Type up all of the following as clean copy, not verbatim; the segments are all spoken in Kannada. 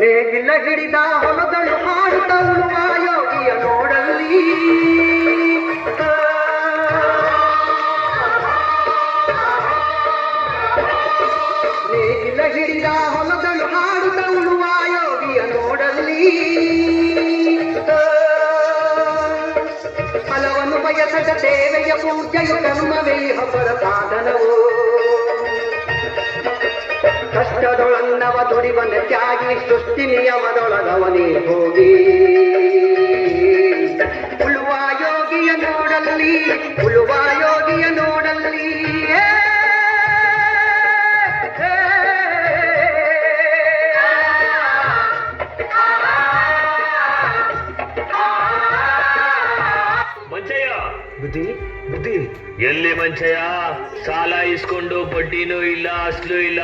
ನೇಗಿಲ ಹಿಡಿದ ಹೊಲದಳು ಹಾಡುತ್ತ ಉಳುವ ಯೋಗಿಯ ನೋಡಲ್ಲಿ ನೇಗಿಲ ಹಿಡಿದ ಹೊಲದಳು ಹಾಡುತ್ತ ಉಳುವ ಯೋಗಿಯ ನೋಡಲ್ಲಿ ಫಲವನ್ನು ಬಯಸದ ದೇವೆಯ ಪೂಜೆಯು ಕರ್ಮವೇ ಹಬ್ಬರ ಸಾಧನವು ಕಷ್ಟದೊಳನ್ನವ ದುಡಿವನ ತ್ಯಾಗಿ ಸೃಷ್ಟಿ ನಿಯಮದೊಳಗವನೇ ಹೋಗಿ ಉಳುವ ಯೋಗಿಯ ನೋಡಲ್ಲಿ ಉಳುವ ಯೋಗಿಯ ನೋಡಲ್ಲಿ ಮಂಚಯ್ಯ ಬುದ್ಧಿ ಬುದ್ಧಿ ಎಲ್ಲಿ ಮಂಚಯ್ಯ? ಸಾಲ ಇಸ್ಕೊಂಡು ಬಡ್ಡಿನೂ ಇಲ್ಲ ಅಸ್ಲು ಇಲ್ಲ,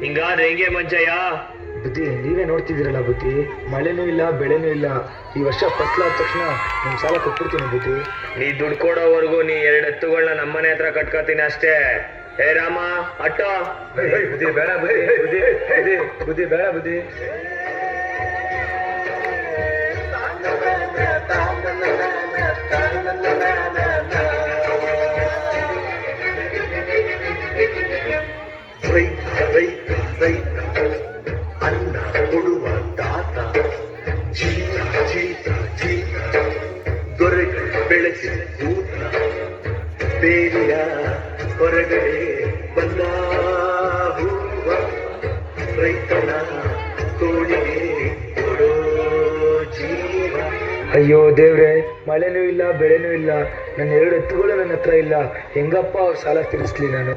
ಹಿಂಗಾದ್ರೆ ಹೆಂಗೆ ಮಂಚಯ್ಯ? ಬುದ್ಧಿ ನೀವೇ ನೋಡ್ತಿದ್ದೀರಲ್ಲ ಬುದ್ಧಿ, ಮಳೆನೂ ಇಲ್ಲ ಬೆಳೆನೂ ಇಲ್ಲ. ಈ ವರ್ಷ ಫಸ್ಲಾದ ತಕ್ಷಣ ನಿಮ್ ಸಾಲ ಕೊಟ್ಬಿಡ್ತೀನಿ ಬುದ್ಧಿ. ನೀ ದುಡ್ಡು ಕೊಡೋವರೆಗೂ ನೀ 2 ಎತ್ತುಗಳನ್ನ ನಮ್ಮನೆ ಹತ್ರ ಕಟ್ಕೋತೀನಿ ಅಷ್ಟೇ. ಹೇ ರಾಮ ಅಟ್ಟ. ಬುದ್ಧಿ ಬೇಡ ಬುದ್ಧಿ, ಬುದ್ಧಿ ಬುದ್ಧಿ ಬುದ್ಧಿ ಬೇಡ ಬುದ್ಧಿ. ಅನ್ನ ಕೊಡುವ ತಾತ, ಜೀತ ಜೀತ ಜೀತ, ದೊರೆಗಳು ಬೆಳೆಸಿದ ಕೂತ, ಬೇಲಿಯ ಹೊರಗಡೆ ಬಂದ ಹೂವ, ರೈತನ ತೋಳಿಗೆ ಕೊಡೋ ಜೀವ. ಅಯ್ಯೋ ದೇವ್ರೆ, ಮಳೆನೂ ಇಲ್ಲ ಬೆಳೆನೂ ಇಲ್ಲ, ನನ್ನ 2 ಎತ್ತುಗಳು ನನ್ನ ಹತ್ರ ಇಲ್ಲ. ಹೆಂಗಪ್ಪ ಅವ್ರ ಸಾಲ ತೀರಿಸ್ಲಿ ನಾನು?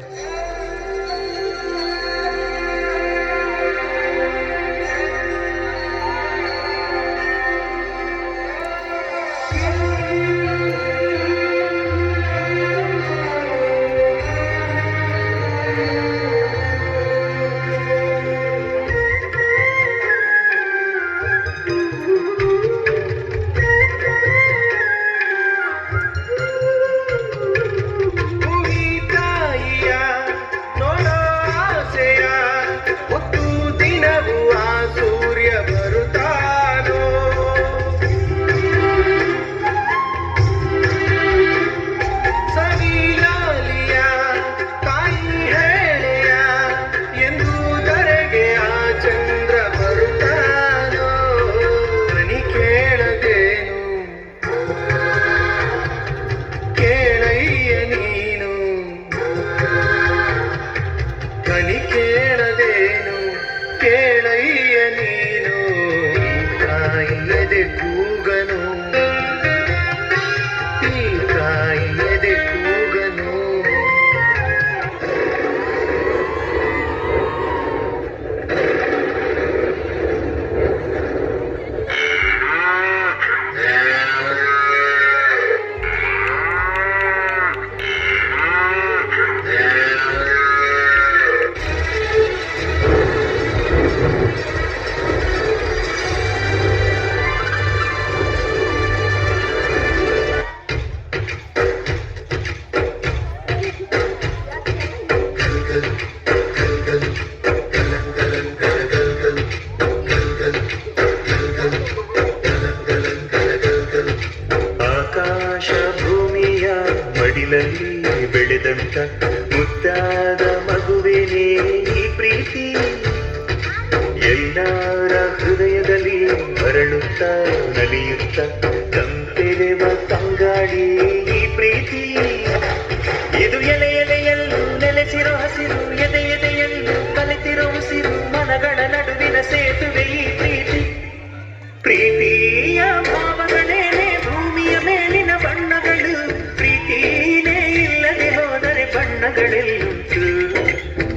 ಬೆಳೆದಂತ ಮುದ್ದಾದ ಮಗುವೇನೇ ಈ ಪ್ರೀತಿ, ಎಲ್ಲರ ಹೃದಯದಲ್ಲಿ ಅರಳುತ್ತ ನಲಿಯುತ್ತ ತಂಪೆರೆವ ತಂಗಾಳಿ ಈ ಪ್ರೀತಿ. ಇದು ಎಲೆ ಎಲೆಯಲ್ಲೂ ನೆಲೆಸಿರೋ ಹಸಿರು, ಎದೆ ಎದೆಯಲ್ಲೂ ಕಲಿತಿರೋ ಉಸಿರು, ಮನಗಳ ನಡುವಿನ ಸೇತುವೆ ಈ ಪ್ರೀತಿ. ಪ್ರೀತಿಯ ಭಾವಗಳೇನೆ ಭೂಮಿಯ ಮೇಲಿನ ಬಣ್ಣಗಳು, ಪ್ರೀತಿನೇ ಇಲ್ಲದೆ ಹೋದರೆ ಬಣ್ಣಗಳೆಲ್ಲುಂಟು.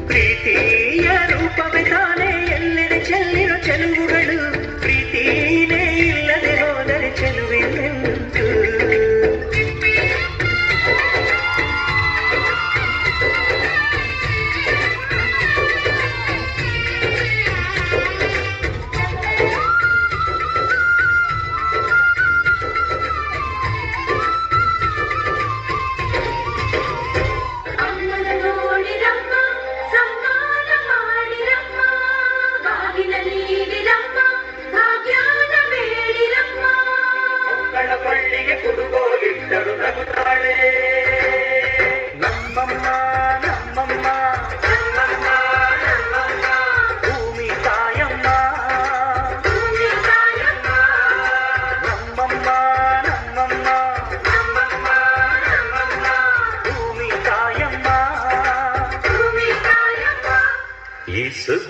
ಪ್ರೀತಿಯ ರೂಪವೇ ತಾನೇ ಎಲ್ಲೆಡೆ ಚೆಲ್ಲಿರೋ ಚೆಲುವುಗಳು, ಪ್ರೀತಿನೇ ಇಲ್ಲದೆ ಹೋದರೆ ಚೆಲುವೆಲ್ಲುಂಟು. 「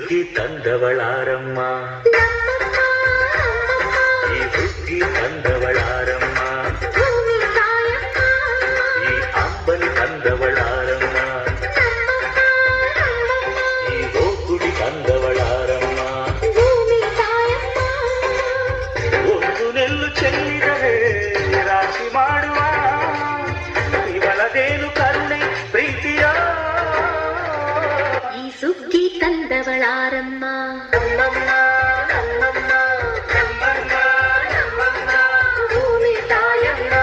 ಸುಗ್ಗಿ ತಂದವಳಾರಮ್ಮ, ಈ ಹುಗ್ಗಿ ತಂದವಳಾರಮ್ಮ, ಈ ಅಂಬಲಿ ತಂದವಳಾರಮ್ಮ, ಈ ಗೋಕುಡಿ ತಂದವಳಾರಮ್ಮ. ಒಂದು ನೆಲ್ಲು ಚೆಲ್ಲಿದರೆ ರಾಶಿ ಮಾಡುವ ಇವಳದೇನು ಕರುಣೆ ಪ್ರೀತಿಯ. ಈ ಸುಗ್ಗಿ ತಂದವಳಾರಮ್ಮ, ನಮ್ಮಮ್ಮ ನಮ್ಮಮ್ಮ ನಮ್ಮಮ್ಮ ನಮ್ಮಮ್ಮ ಭೂಮಿ ತಾಯಮ್ಮ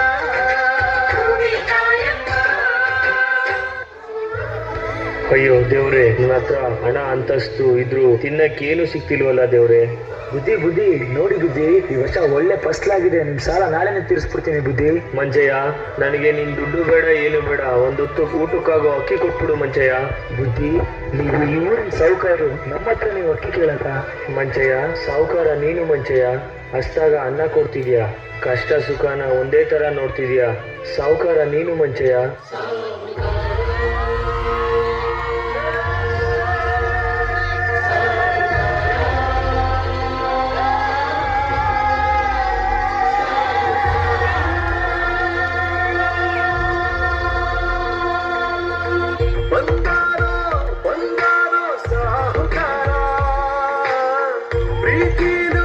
ಭೂಮಿ ತಾಯಮ್ಮ. ಅಯ್ಯೋ ದೇವ್ರೆ, ನಿನ್ನ ಹತ್ರ ಹಣ ಅಂತಸ್ತು ಇದ್ರು ತಿನ್ನಕ್ಕೇನು ಸಿಕ್ತಿಲ್ವಲ್ಲ ದೇವ್ರೆ. ಬುದ್ಧಿ ನೋಡಿ ಬುದ್ಧಿ, ಈ ವರ್ಷ ಒಳ್ಳೆ ಫಸ್ಲಾಗಿದೆ. ನಿಮ್ ಸಾಲ ನಾಳೆನೆ ತೀರಿಸ್ಬಿಡ್ತೀನಿ ಬುದ್ಧಿ. ಮಂಜಯ್ಯ, ನನಗೆ ನಿನ್ ದುಡ್ಡು ಬೇಡ ಏನು ಬೇಡ, ಒಂದೊತ್ತು ಊಟಕ್ಕಾಗೋ ಅಕ್ಕಿ ಕೊಟ್ಬಿಡು ಮಂಜಯ್ಯ. ಬುದ್ಧಿ, ನೀವು ಈ ಊರಿನ ಸಾಹುಕಾರರು, ನಮ್ಮ ಹತ್ರ ನೀವು ಅಕ್ಕಿ ಕೇಳಕ? ಮಂಚಯ್ಯ, ಸಾವುಕಾರ ನೀನು ಮಂಚಯ್ಯ. ಹಸ್ದಾಗ ಅನ್ನ ಕೊಡ್ತಿದ್ಯಾ, ಕಷ್ಟ ಸುಖನ ಒಂದೇ ತರ ನೋಡ್ತಿದ್ಯಾ. ಸಾವುಕಾರ ನೀನು ಮಂಚಯ್ಯ. ಬಂಗಾರೋ ಸಾಹುಕಾರ, ಪ್ರೀತಿಲು